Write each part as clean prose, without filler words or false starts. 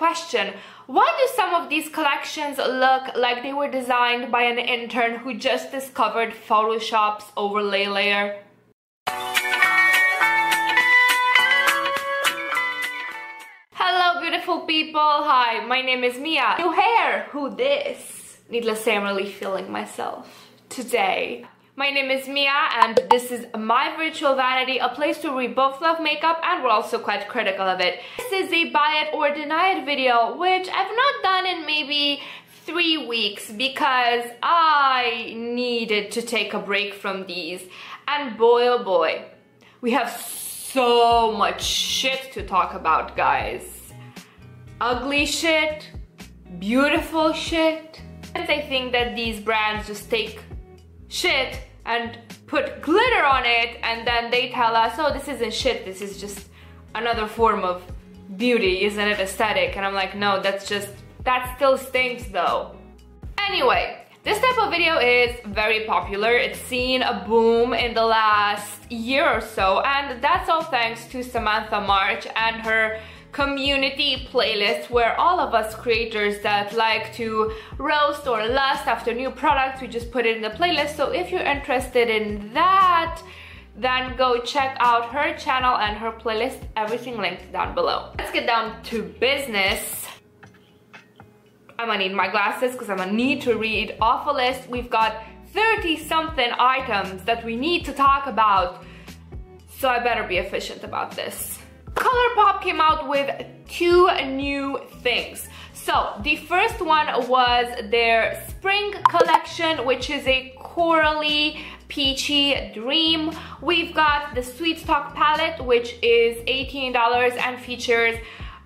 question. Why do some of these collections look like they were designed by an intern who just discovered Photoshop's overlay layer? Hello beautiful people, hi, my name is Mia. New hair, who this? Needless to say, I'm really feeling myself today. My name is Mia and this is my virtual vanity, a place where we both love makeup and we're also quite critical of it. This is a buy it or deny it video, which I've not done in maybe 3 weeks because I needed to take a break from these. And boy oh boy, we have so much shit to talk about, guys. Ugly shit, beautiful shit. And I think that these brands just take shit and put glitter on it and then they tell us, oh, this isn't shit, this is just another form of beauty, isn't it aesthetic? And I'm like, no, that still stinks though. Anyway, this type of video is very popular. It's seen a boom in the last year or so, and that's all thanks to Samantha March and her community playlist, where all of us creators that like to roast or lust after new products, we just put it in the playlist. So if you're interested in that, then go check out her channel and her playlist, everything linked down below. Let's get down to business. I'm gonna need my glasses because I'm gonna need to read off a list. We've got 30 something items that we need to talk about, so I better be efficient about this. Colourpop came out with 2 new things. So the first one was their spring collection, which is a corally peachy dream. We've got the Sweet Talk palette, which is $18 and features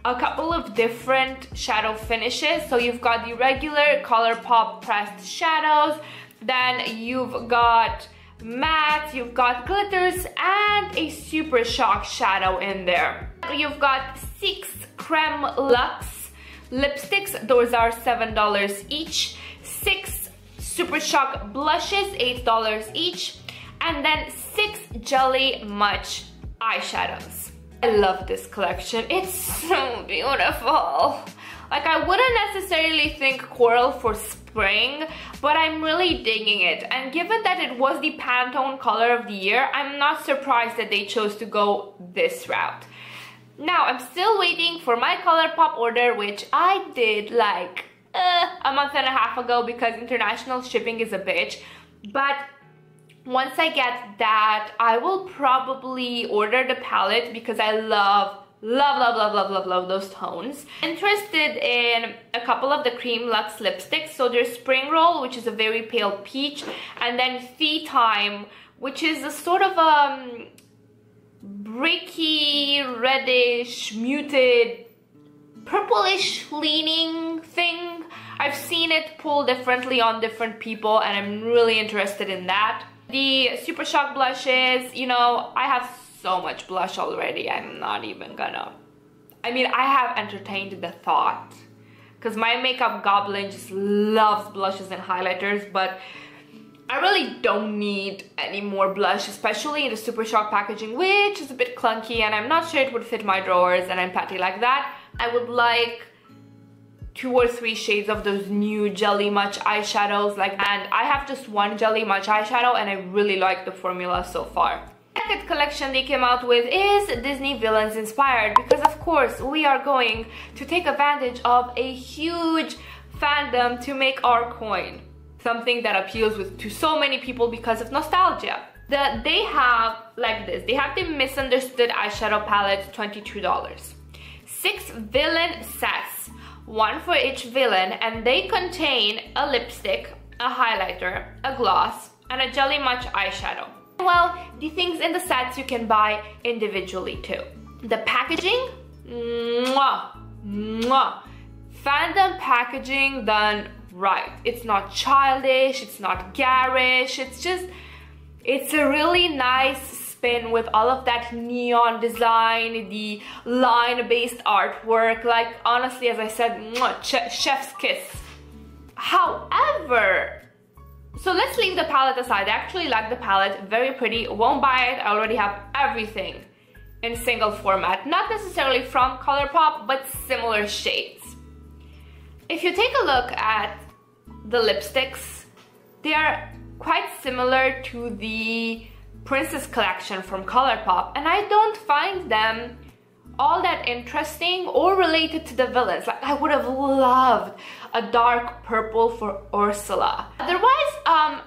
a couple of different shadow finishes. So you've got the regular Colourpop pressed shadows, then you've got matte, you've got glitters, and a super shock shadow in there. You've got 6 creme luxe lipsticks, those are $7 each, 6 super shock blushes, $8 each, and then 6 jelly much eyeshadows. I love this collection, it's so beautiful. Like, I wouldn't necessarily think coral for spring, but I'm really digging it. And given that it was the Pantone color of the year, I'm not surprised that they chose to go this route. Now, I'm still waiting for my Colourpop order, which I did like a month and a half ago because international shipping is a bitch. But once I get that, I will probably order the palette because I love those tones. Interested in a couple of the cream luxe lipsticks. So there's Spring Roll, which is a very pale peach, and then Tea Time, which is a sort of bricky, reddish, muted, purplish leaning thing. I've seen it pull differently on different people and I'm really interested in that. The Super Shock blushes, you know, I have so much blush already, I'm not even gonna... I mean, I have entertained the thought because my makeup goblin just loves blushes and highlighters, but I really don't need any more blush, especially in the Super Shock packaging, which is a bit clunky and I'm not sure it would fit my drawers and I'm petty like that. I would like 2 or 3 shades of those new Jelly Much eyeshadows, and I have just 1 Jelly Much eyeshadow and I really like the formula so far. The second collection they came out with is Disney villains inspired, because of course we are going to take advantage of a huge fandom to make our coin. Something that appeals to so many people because of nostalgia. They have like this. They have the Misunderstood eyeshadow palette, $22. 6 villain sets, 1 for each villain, and they contain a lipstick, a highlighter, a gloss, and a Jelly Much eyeshadow. Well, the things in the sets you can buy individually too. The packaging, mwah, mwah. Fandom packaging done right. It's not childish, it's not garish, it's a really nice spin with all of that neon design, the line-based artwork. Like, honestly, as I said, mwah, chef's kiss. However, so let's leave the palette aside. I actually like the palette, very pretty, won't buy it. I already have everything in single format. Not necessarily from Colourpop, but similar shades. If you take a look at the lipsticks, they are quite similar to the Princess collection from Colourpop, and I don't find them all that interesting or related to the villains. Like, I would have loved a dark purple for Ursula. Otherwise,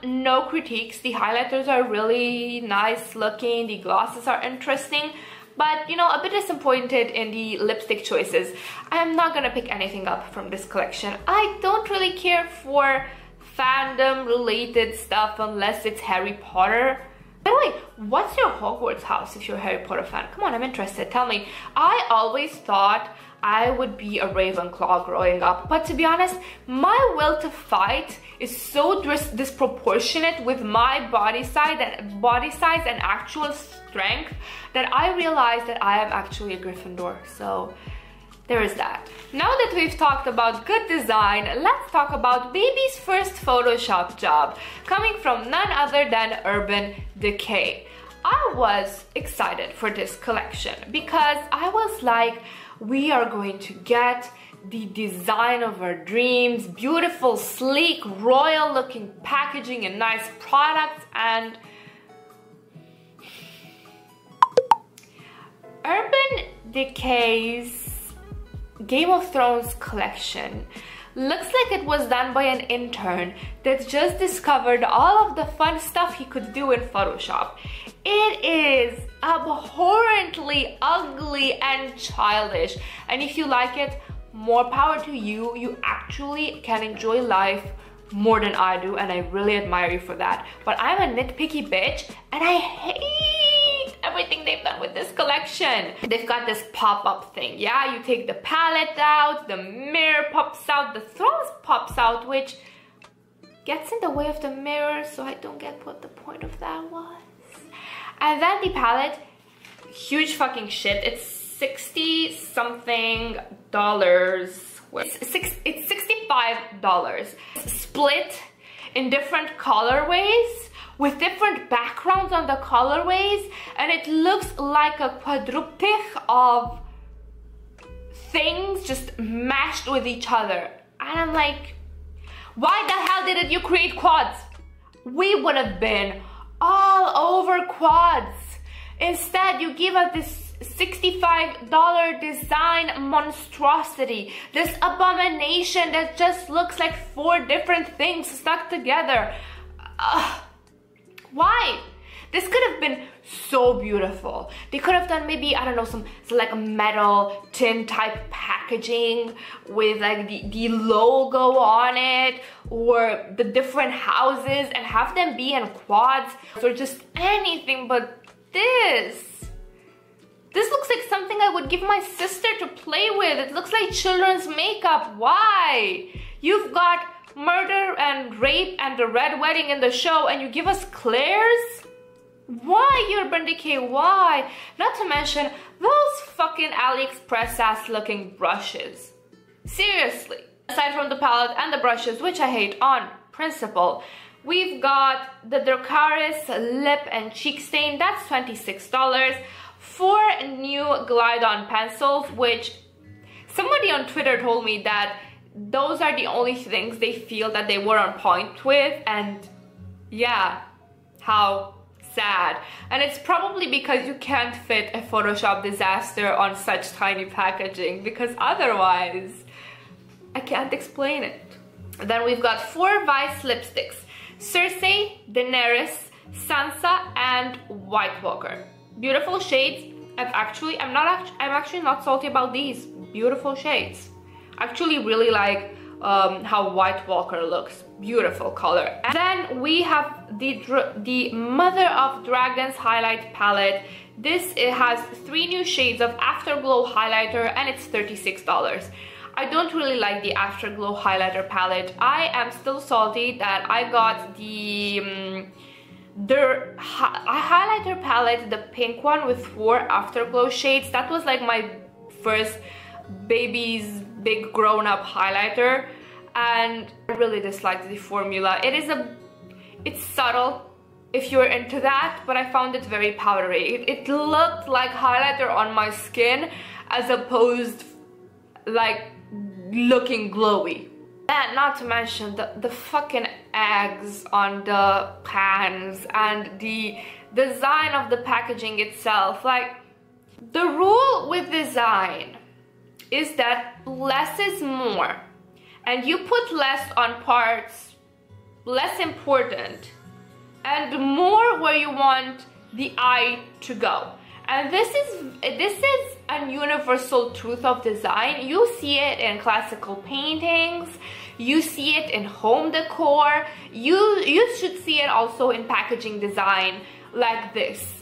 no critiques. The highlighters are really nice looking, the glosses are interesting, but you know, a bit disappointed in the lipstick choices. I'm not gonna pick anything up from this collection. I don't really care for fandom related stuff unless it's Harry Potter. By the way, what's your Hogwarts house if you're a Harry Potter fan? Come on, I'm interested, tell me. I always thought I would be a Ravenclaw growing up, but to be honest, my will to fight is so disproportionate with my body size and actual strength that I realized that I am actually a Gryffindor. So there is that. Now that we've talked about good design, let's talk about baby's first Photoshop job, coming from none other than Urban Decay. I was excited for this collection because I was like, we are going to get the design of our dreams, beautiful, sleek, royal looking packaging and nice products, and Urban Decay's Game of Thrones collection looks like it was done by an intern that just discovered all of the fun stuff he could do in Photoshop. It is abhorrently ugly and childish, and if you like it, more power to you. You actually can enjoy life more than I do, and I really admire you for that. But I'm a nitpicky bitch, and I hate everything they've done with this collection. They've got this pop-up thing. Yeah, you take the palette out, the mirror pops out, the thrones pops out, which gets in the way of the mirror, so I don't get what the point of that was. And then the palette, huge fucking shit. It's 60 something dollars. It's $65. Split in different colorways with different backgrounds on the colorways, and it looks like a quadruptych of things just mashed with each other. And I'm like, why the hell didn't you create quads? We would have been all over quads. Instead, you give us this $65 design monstrosity, this abomination that just looks like 4 different things stuck together. Why? This could have been so beautiful. They could have done maybe, I don't know, some like metal tin type packaging with like the logo on it, or the different houses, and have them be in quads, or just anything but this. This looks like something I would give my sister to play with. It looks like children's makeup. Why? You've got murder and rape and the red wedding in the show, and you give us Claire's? Why, Urban Decay? Why? Not to mention those fucking AliExpress ass looking brushes. Seriously. Aside from the palette and the brushes, which I hate on principle, we've got the Dracarys lip and cheek stain. That's $26. 4 new Glide On pencils, which somebody on Twitter told me that those are the only things they feel that they were on point with, and yeah, how sad. And it's probably because you can't fit a Photoshop disaster on such tiny packaging, because otherwise I can't explain it. Then we've got 4 Vice lipsticks: Cersei, Daenerys, Sansa, and White Walker. Beautiful shades. I'm actually not salty about these. Beautiful shades. Actually really like how White Walker looks. Beautiful color. And then we have the Mother of Dragons highlight palette. It has 3 new shades of Afterglow highlighter, and it's $36. I don't really like the Afterglow highlighter palette. I am still salty that I got the highlighter palette, the pink one with 4 Afterglow shades. That was like my first baby's big grown-up highlighter, and I really disliked the formula. It's subtle if you're into that, but I found it very powdery. It looked like highlighter on my skin as opposed like looking glowy. And not to mention the fucking eggs on the pans and the design of the packaging itself. Like, the rule with design is that less is more, and you put less on parts less important and more where you want the eye to go. And this is a universal truth of design. You see it in classical paintings, you see it in home decor, you should see it also in packaging design like this.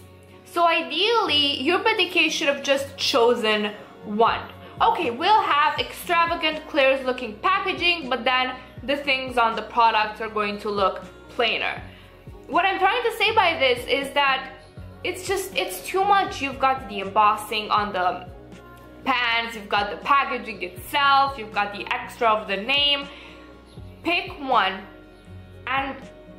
So ideally, your Decay should have just chosen one. Okay, we'll have extravagant, clear looking packaging, but then the things on the products are going to look plainer. What I'm trying to say by this is that it's too much. You've got the embossing on the pans, you've got the packaging itself, you've got the extra of the name. Pick one and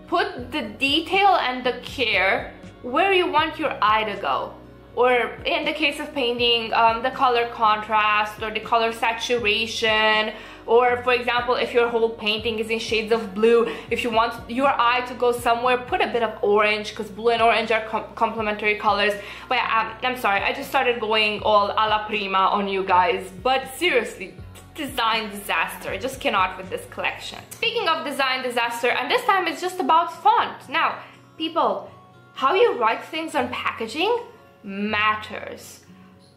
put the detail and the care where you want your eye to go. Or in the case of painting, the color contrast or the color saturation. Or for example, if your whole painting is in shades of blue, if you want your eye to go somewhere, put a bit of orange, because blue and orange are complementary colors. But I'm sorry, I just started going all a la prima on you guys. But seriously, design disaster. I just cannot with this collection. Speaking of design disaster, and this time it's just about font. Now, people, how you write things on packaging matters.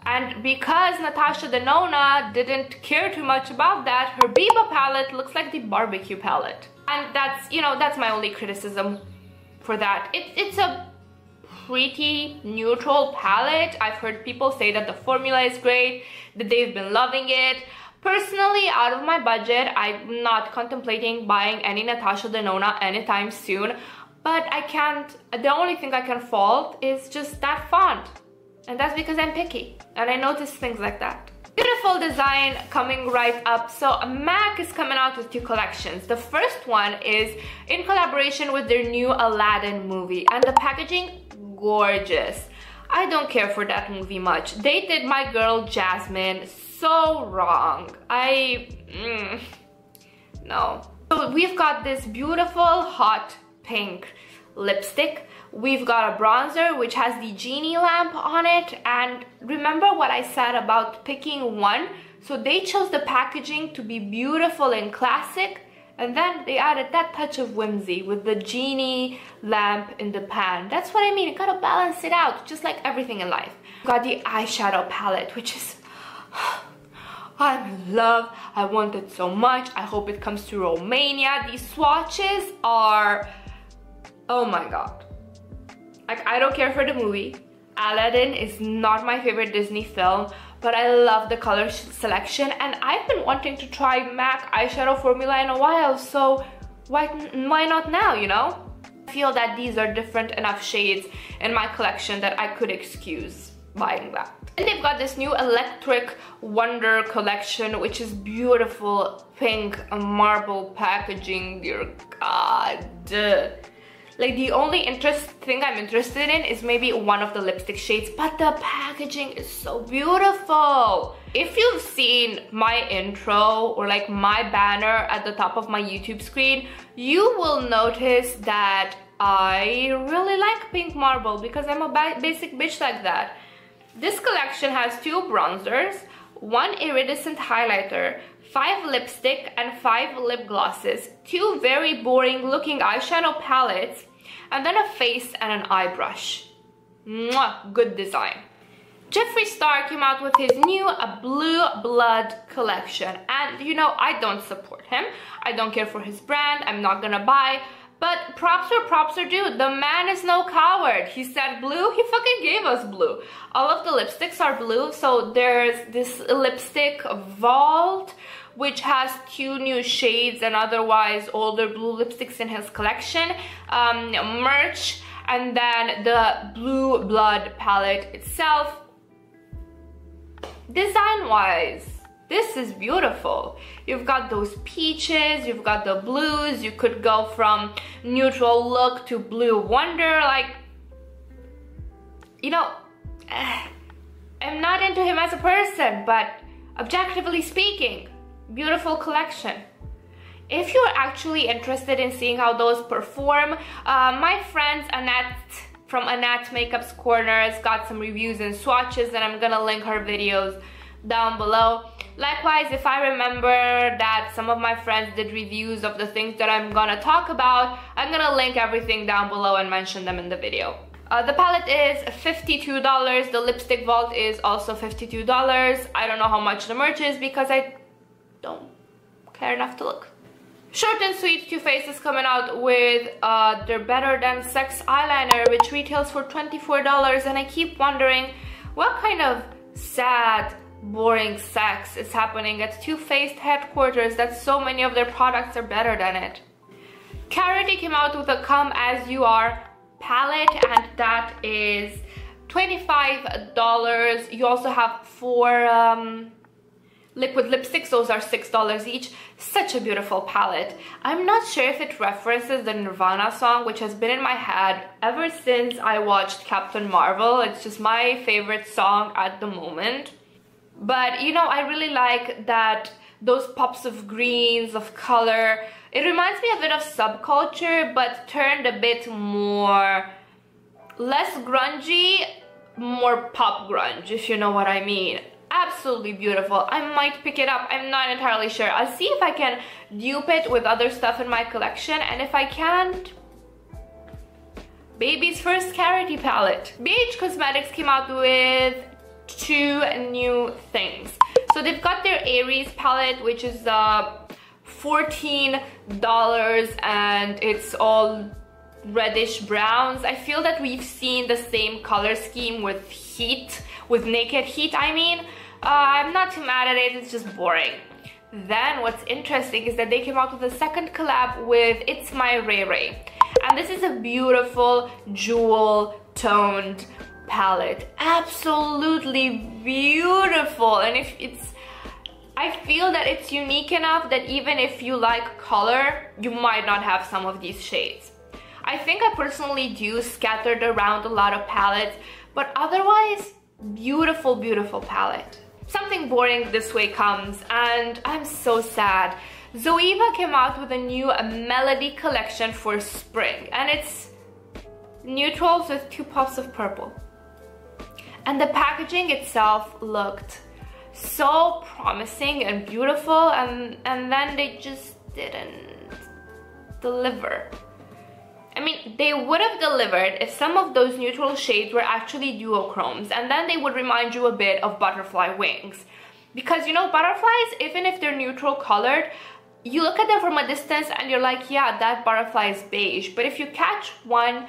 And because Natasha Denona didn't care too much about that, her Biba palette looks like the barbecue palette. And that's, you know, that's my only criticism for that. It's a pretty neutral palette. I've heard people say that the formula is great, that they've been loving it. Personally, out of my budget, I'm not contemplating buying any Natasha Denona anytime soon. But I can't, the only thing I can fault is just that font. And that's because I'm picky and I notice things like that. Beautiful design coming right up. So MAC is coming out with two collections. The first one is in collaboration with their new Aladdin movie, and the packaging, gorgeous. I don't care for that movie much. They did my girl Jasmine so wrong. No. So we've got this beautiful hot pink lipstick. We've got a bronzer which has the genie lamp on it, and remember what I said about picking one? So they chose the packaging to be beautiful and classic, and then they added that touch of whimsy with the genie lamp in the pan. That's what I mean, you gotta balance it out, just like everything in life. We've got the eyeshadow palette, which is I'm in love. I want it so much. I hope it comes to Romania. These swatches are, oh my god. Like, I don't care for the movie. Aladdin is not my favorite Disney film, but I love the color selection, and I've been wanting to try MAC eyeshadow formula in a while, so why not now, you know? I feel that these are different enough shades in my collection that I could excuse buying that. And they've got this new Electric Wonder collection, which is beautiful pink marble packaging, dear god. Like, the only thing I'm interested in is maybe one of the lipstick shades, but the packaging is so beautiful. If you've seen my intro or like my banner at the top of my YouTube screen, you will notice that I really like pink marble because I'm a basic bitch like that. This collection has two bronzers, one iridescent highlighter, 5 lipstick and 5 lip glosses, 2 very boring looking eyeshadow palettes, and then a face and an eye brush. Mwah, good design. Jeffree Star came out with his new Blue Blood collection, and you know, I don't support him. I don't care for his brand, I'm not gonna buy, but props are due. The man is no coward. He said blue, he fucking gave us blue. All of the lipsticks are blue, so there's this lipstick Vault, which has 2 new shades and otherwise older blue lipsticks in his collection, merch, and then the Blue Blood palette itself. Design-wise, this is beautiful. You've got those peaches, you've got the blues, you could go from neutral look to Blue Wonder, like, you know, I'm not into him as a person, but objectively speaking, beautiful collection. If you're actually interested in seeing how those perform, my friends Annette from Annette Makeup's Corner has got some reviews and swatches, and I'm gonna link her videos down below. Likewise, if I remember that some of my friends did reviews of the things that I'm gonna talk about, I'm gonna link everything down below and mention them in the video. The palette is $52. The lipstick vault is also $52. I don't know how much the merch is because I don't care enough to look. Short and sweet, Too Faced is coming out with their Better Than Sex Eyeliner, which retails for $24, and I keep wondering what kind of sad, boring sex is happening at Too Faced headquarters that so many of their products are better than it. Karity came out with a Come As You Are palette, and that is $25. You also have 4 liquid lipsticks. Those are $6 each. Such a beautiful palette. I'm not sure if it references the Nirvana song, which has been in my head ever since I watched Captain Marvel. It's just my favorite song at the moment. But you know, I really like that those pops of greens, of color. It reminds me a bit of Subculture, but turned a bit more, less grungy, more pop grunge, if you know what I mean. Absolutely beautiful. I might pick it up. I'm not entirely sure. I'll see if I can dupe it with other stuff in my collection, and if I can't, baby's first Karity palette. BH Cosmetics came out with 2 new things. So they've got their Aries palette, which is $14, and it's all reddish browns. I feel that we've seen the same color scheme with Heat, with Naked Heat, I mean. I'm not too mad at it, it's just boring. Then what's interesting is that they came out with a second collab with It's My Raye. And this is a beautiful jewel toned palette. Absolutely beautiful. And I feel that it's unique enough that even if you like color, you might not have some of these shades. I think I personally do scattered around a lot of palettes, but otherwise, beautiful, beautiful palette. Something boring this way comes, and I'm so sad. Zoeva came out with a new Melody collection for spring, and it's neutrals with 2 pops of purple. And the packaging itself looked so promising and beautiful, and then they just didn't deliver. I mean, they would have delivered if some of those neutral shades were actually duochromes, and then they would remind you a bit of butterfly wings. Because, you know, butterflies, even if they're neutral colored, you look at them from a distance and you're like, yeah, that butterfly is beige. But if you catch one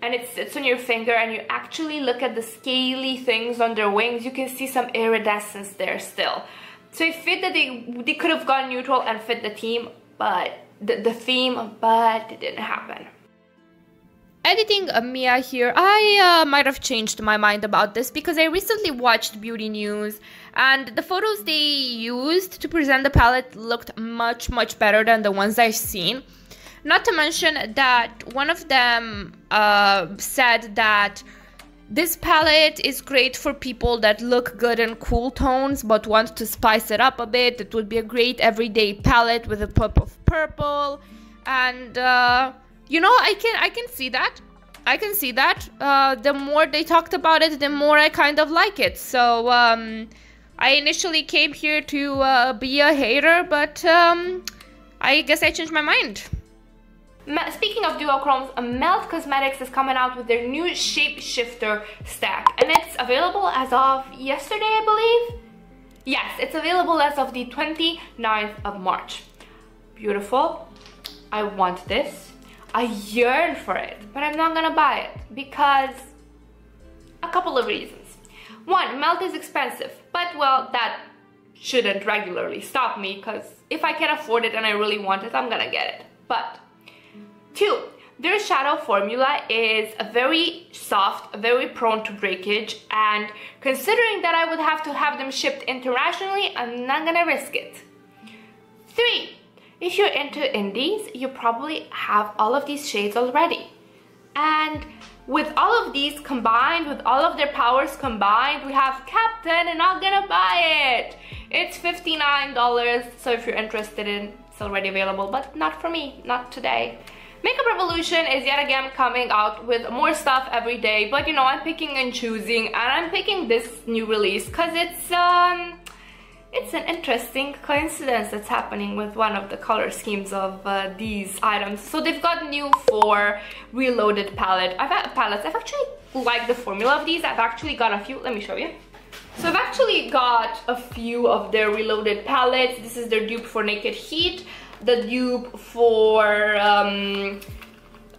and it sits on your finger and you actually look at the scaly things on their wings, you can see some iridescence there still. So I feel that they could have gone neutral and fit the theme, but the theme, but it didn't happen. Editing Mia here, I might have changed my mind about this because I recently watched Beauty News, and the photos they used to present the palette looked much better than the ones I've seen. Not to mention that one of them said that this palette is great for people that look good in cool tones but want to spice it up a bit. It would be a great everyday palette with a pop of purple, and you know, I can see that. I can see that. The more they talked about it, the more I kind of like it. So I initially came here to be a hater, but I guess I changed my mind. Speaking of duochromes, Melt Cosmetics is coming out with their new Shape Shifter stack, and it's available as of yesterday, I believe. Yes, it's available as of the 29th of March. Beautiful. I want this. I yearn for it, but I'm not gonna buy it because a couple of reasons. One, Melt is expensive, but well, that shouldn't regularly stop me because if I can afford it and I really want it, I'm gonna get it. But two, their shadow formula is very soft, very prone to breakage, and considering that I would have to have them shipped internationally, I'm not gonna risk it. Three, if you're into indies, you probably have all of these shades already. And with all of these combined, with all of their powers combined, we have Captain and I'm gonna buy it. It's $59, so if you're interested in, it's already available, but not for me, not today. Makeup Revolution is yet again coming out with more stuff every day, but you know, I'm picking and choosing, and I'm picking this new release because it's an interesting coincidence that's happening with one of the color schemes of these items. So they've got new 4 Reloaded palettes. I've actually liked the formula of these. I've actually got a few. Let me show you. So I've actually got a few of their Reloaded palettes. This is their dupe for Naked Heat, the dupe for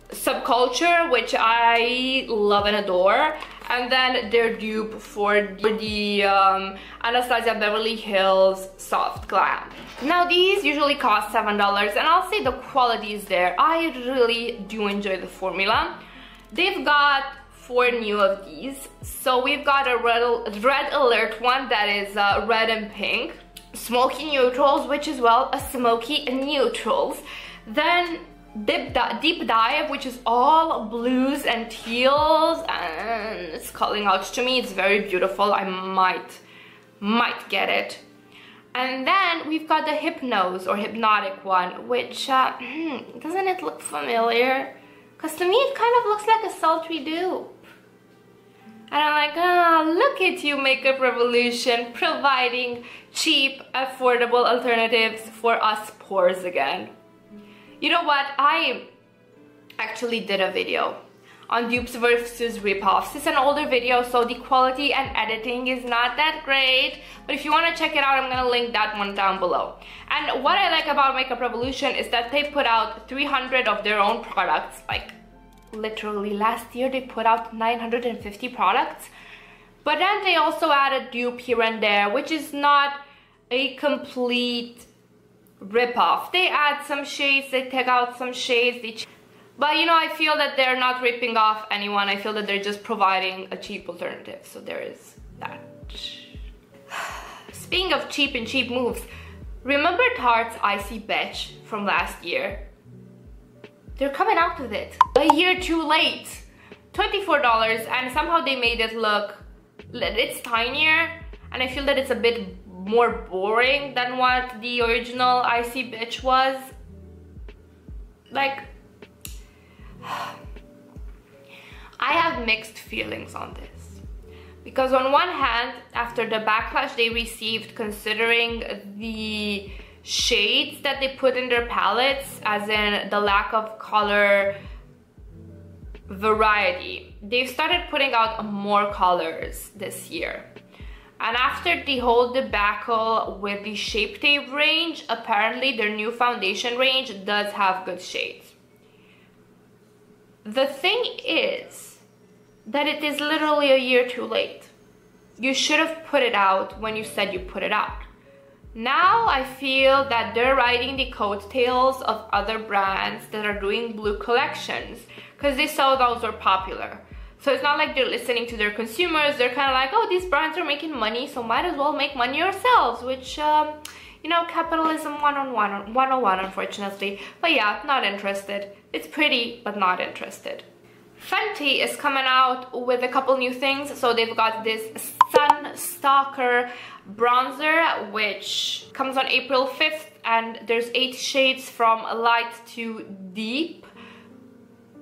Subculture, which I love and adore, and then their dupe for the Anastasia Beverly Hills Soft Glam. Now these usually cost $7, and I'll say the quality is there. I really do enjoy the formula. They've got 4 new of these. So we've got a red alert one that is red and pink, smoky neutrals, which is well a smoky neutrals, then deep dive, which is all blues and teals, and it's calling out to me. It's very beautiful. I might get it. And then we've got the Hypnose or Hypnotic one, which doesn't it look familiar? Because to me it kind of looks like a sultry dupe. And I'm like, ah, look at you, Makeup Revolution, providing cheap, affordable alternatives for us pores again. You know what? I actually did a video on dupes versus ripoffs. It's an older video, so the quality and editing is not that great. But if you want to check it out, I'm going to link that one down below. And what I like about Makeup Revolution is that they put out 300 of their own products. Like, literally last year they put out 950 products. But then they also add a dupe here and there, which is not a complete rip-off. They add some shades, they take out some shades, but you know, I feel that they're not ripping off anyone. I feel that they're just providing a cheap alternative, so there is that. Speaking of cheap and cheap moves, remember Tarte's Icy Betch from last year? They're coming out with it a year too late. $24, and somehow they made it look, it's tinier, and I feel that it's a bit more boring than what the original Icy Betch was. Like, I have mixed feelings on this, because on one hand, after the backlash they received considering the shades that they put in their palettes, as in the lack of color variety, they've started putting out more colors this year. And after the whole debacle with the Shape Tape range, apparently their new foundation range does have good shades. The thing is that it is literally a year too late. You should have put it out when you said you put it out. Now I feel that they're riding the coattails of other brands that are doing blue collections because they saw those were popular. So it's not like they're listening to their consumers. They're kind of like, oh, these brands are making money, so might as well make money yourselves, which, you know, capitalism 101, unfortunately. But yeah, not interested. It's pretty, but not interested. Fenty is coming out with a couple new things. So they've got this Sun Stalk'r bronzer, which comes on April 5th, and there's 8 shades from light to deep.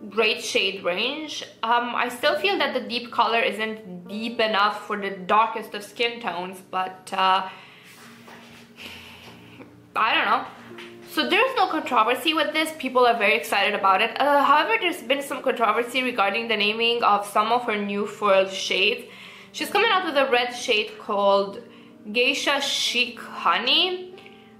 Great shade range. I still feel that the deep color isn't deep enough for the darkest of skin tones, but I don't know. So there's no controversy with this. People are very excited about it. However, there's been some controversy regarding the naming of some of her new foiled shades. She's coming out with a red shade called Geicha Cic Hunny,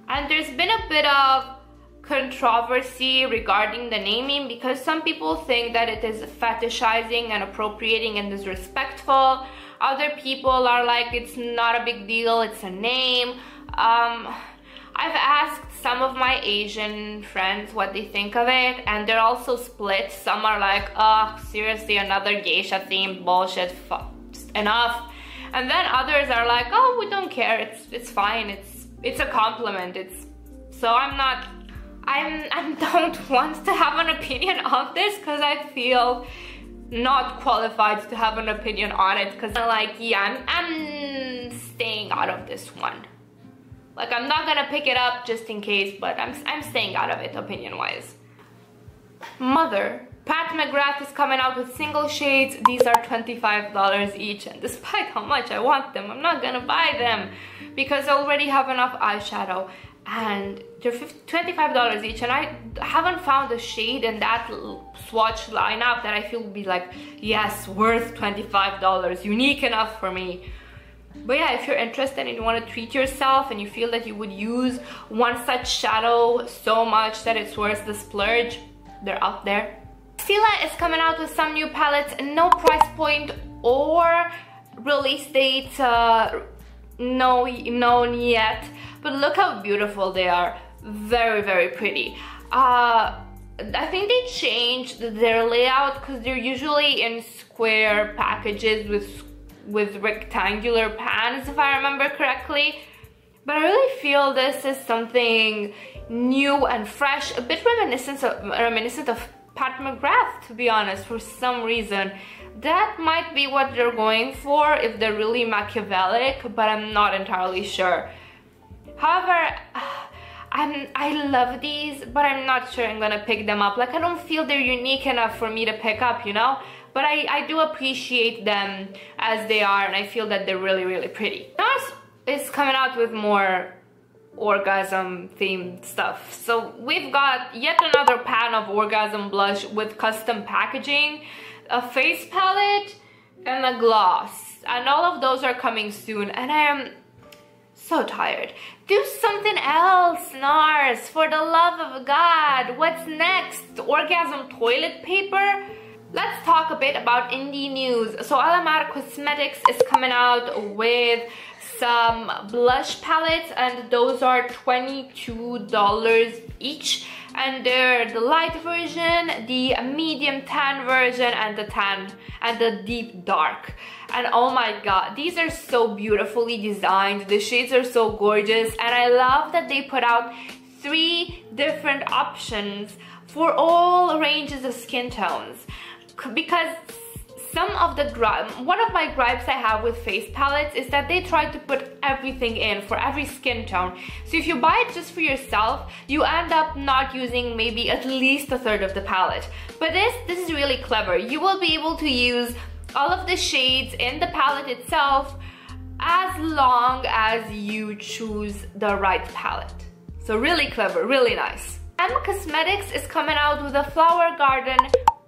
and there's been a bit of controversy regarding the naming because some people think that it is fetishizing and appropriating and disrespectful. Other people are like, it's not a big deal, it's a name. I've asked some of my Asian friends what they think of it, and they're also split. Some are like, oh, seriously, another geisha themed bullshit, enough. And then others are like, oh, we don't care, it's fine, it's a compliment. So I don't want to have an opinion on this because I feel not qualified to have an opinion on it, because I'm like, yeah, I'm staying out of this one. Like, I'm not gonna pick it up just in case, but I'm staying out of it opinion wise. Mother. Pat McGrath is coming out with single shades. These are $25 each, and despite how much I want them, I'm not gonna buy them because I already have enough eyeshadow, and they're $25 each, and I haven't found a shade in that swatch lineup that I feel would be like, yes, worth $25, unique enough for me. But yeah, if you're interested and you want to treat yourself and you feel that you would use one such shadow so much that it's worth the splurge, they're out there. Stila is coming out with some new palettes, no price point or release date known yet, but look how beautiful they are. Very, very pretty. I think they changed their layout because they're usually in square packages with rectangular pans, if I remember correctly. But I really feel this is something new and fresh, a bit reminiscent of Pat McGrath, to be honest, for some reason. That might be what they're going for if they're really Machiavellic, but I'm not entirely sure. However, I love these, but I'm not sure I'm gonna pick them up. Like, I don't feel they're unique enough for me to pick up, you know? But I do appreciate them as they are, and I feel that they're really, really pretty. NARS is coming out with more orgasm themed stuff. So we've got yet another pan of orgasm blush with custom packaging, a face palette, and a gloss. And all of those are coming soon, and I am so tired. Do something else, NARS, for the love of God. What's next? Orgasm toilet paper? Let's talk a bit about indie news. So Alamar Cosmetics is coming out with some blush palettes, and those are $22 each, and they're the light version, the medium tan version, and the deep dark. And oh my god, these are so beautifully designed. The shades are so gorgeous, and I love that they put out 3 different options for all ranges of skin tones, because one of my gripes I have with face palettes is that they try to put everything in for every skin tone. So if you buy it just for yourself, you end up not using maybe at least a third of the palette. But this is really clever. You will be able to use all of the shades in the palette itself as long as you choose the right palette. So really clever, really nice. Cosmetics is coming out with a Flower Garden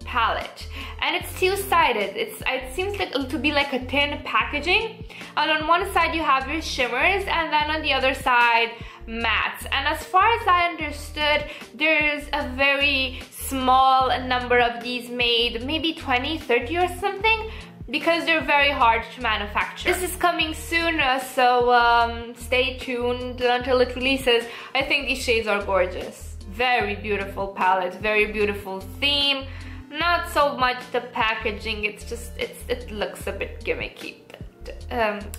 palette, and it's two-sided. It seems like to be like a tin packaging, and on one side you have your shimmers, and then on the other side mattes. And as far as I understood, there's a very small number of these made, maybe 20, 30 or something, because they're very hard to manufacture. This is coming soon, so stay tuned until it releases. I think these shades are gorgeous. Very beautiful palette, very beautiful theme. Not so much the packaging, it's just, it looks a bit gimmicky, but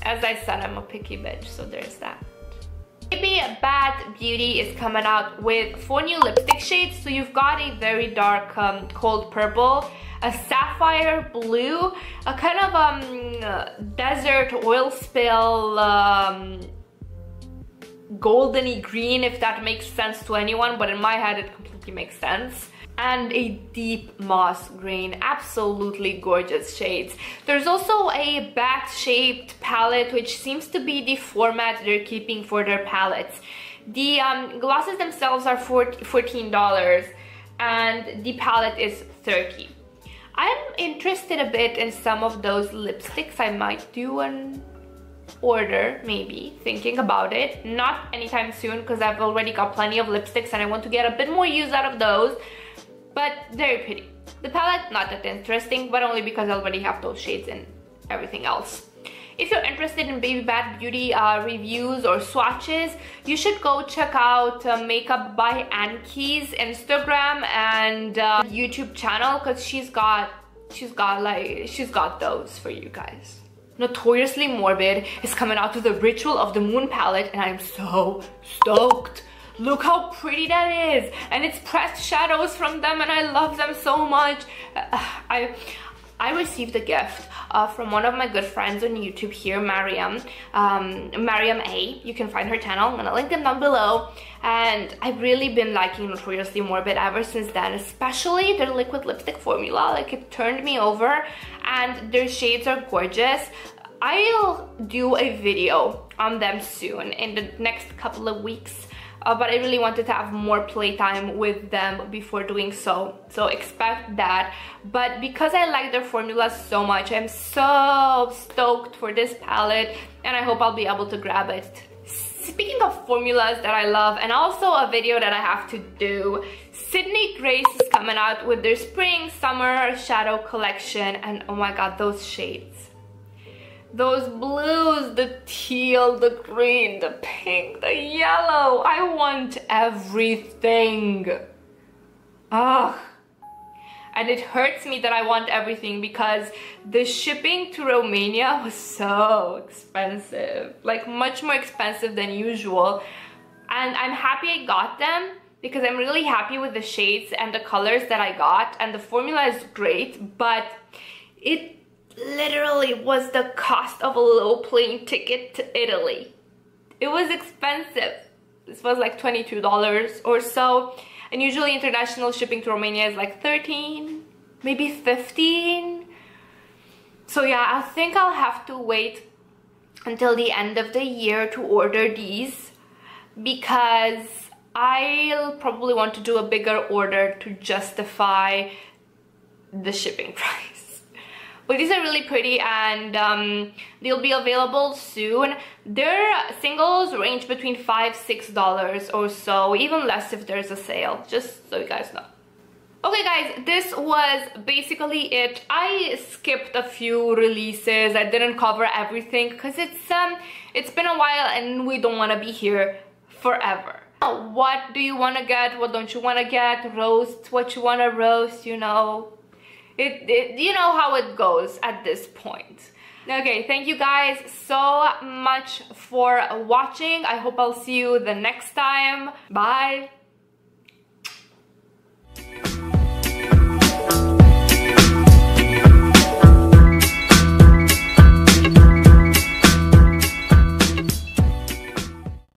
as I said, I'm a picky bitch, so there's that. Baby Bad Beauty is coming out with 4 new lipstick shades. So you've got a very dark cold purple, a sapphire blue, a kind of desert oil spill goldeny green, if that makes sense to anyone, but in my head it completely makes sense, and a deep moss green. Absolutely gorgeous shades. There's also a bat-shaped palette, which seems to be the format they're keeping for their palettes. The glosses themselves are $14 and the palette is $30. I'm interested a bit in some of those lipsticks. I might do an order, maybe, thinking about it. Not anytime soon, because I've already got plenty of lipsticks and I want to get a bit more use out of those. But very pretty. The palette, not that interesting, but only because I already have those shades and everything else. If you're interested in Baby Bad Beauty reviews or swatches, you should go check out Makeup by Anki's Instagram and YouTube channel, because she's got those for you guys. Notoriously Morbid is coming out with the Ritual of the Moon palette, and I'm so stoked. Look how pretty that is, and it's pressed shadows from them, and I love them so much. I received a gift from one of my good friends on YouTube here, Mariam A. You can find her channel. I'm gonna link them down below. And I've really been liking Notoriously Morbid ever since then, especially their liquid lipstick formula. Like, it turned me over, and their shades are gorgeous. I'll do a video on them soon, in the next couple of weeks. But I really wanted to have more playtime with them before doing so expect that. But because I like their formula so much, I'm so stoked for this palette, and I hope I'll be able to grab it. Speaking of formulas that I love, and also a video that I have to do, Sydney Grace is coming out with their spring summer shadow collection, and oh my god, those shades, those blues, the teal, the green, the pink, the yellow, I want everything. Ugh. And it hurts me that I want everything because the shipping to Romania was so expensive, like much more expensive than usual. And I'm happy I got them because I'm really happy with the shades and the colors that I got, and the formula is great, but it literally was the cost of a low plane ticket to Italy. It was expensive. This was like $22 or so. And usually international shipping to Romania is like 13, maybe 15. So yeah, I think I'll have to wait until the end of the year to order these, because I'll probably want to do a bigger order to justify the shipping price. But these are really pretty, and they'll be available soon. Their singles range between $5–6 or so, even less if there's a sale, just so you guys know. Okay guys, this was basically it. I skipped a few releases. I didn't cover everything because it's been a while and we don't want to be here forever. What do you want to get? What don't you want to get? Roast what you want to roast, you know. You know how it goes at this point. Okay, thank you guys so much for watching. I hope I'll see you the next time. Bye.